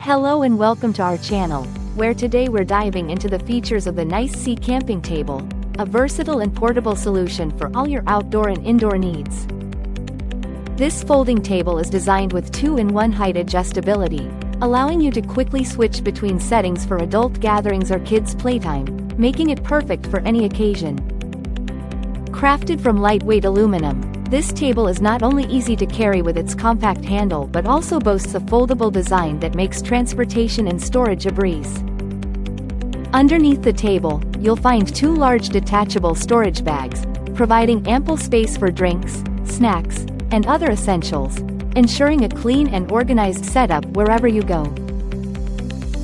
Hello and welcome to our channel, where today we're diving into the features of the Nice Sea Camping Table, a versatile and portable solution for all your outdoor and indoor needs. This folding table is designed with 2-in-1 height adjustability, allowing you to quickly switch between settings for adult gatherings or kids' playtime, making it perfect for any occasion. Crafted from lightweight aluminum, this table is not only easy to carry with its compact handle but also boasts a foldable design that makes transportation and storage a breeze. Underneath the table, you'll find 2 large detachable storage bags, providing ample space for drinks, snacks, and other essentials, ensuring a clean and organized setup wherever you go.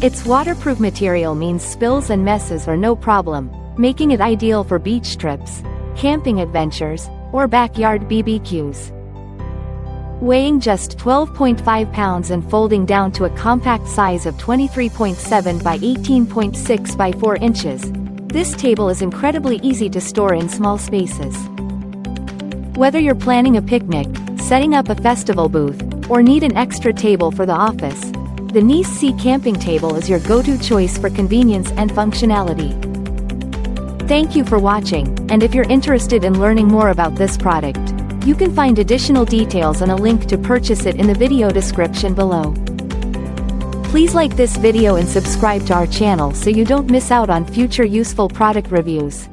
Its waterproof material means spills and messes are no problem, making it ideal for beach trips, camping adventures, or backyard BBQs. Weighing just 12.5 pounds and folding down to a compact size of 23.7 by 18.6 by 4 inches, this table is incredibly easy to store in small spaces. Whether you're planning a picnic, setting up a festival booth, or need an extra table for the office, the Nice Sea Camping Table is your go-to choice for convenience and functionality. Thank you for watching, and if you're interested in learning more about this product, you can find additional details and a link to purchase it in the video description below. Please like this video and subscribe to our channel so you don't miss out on future useful product reviews.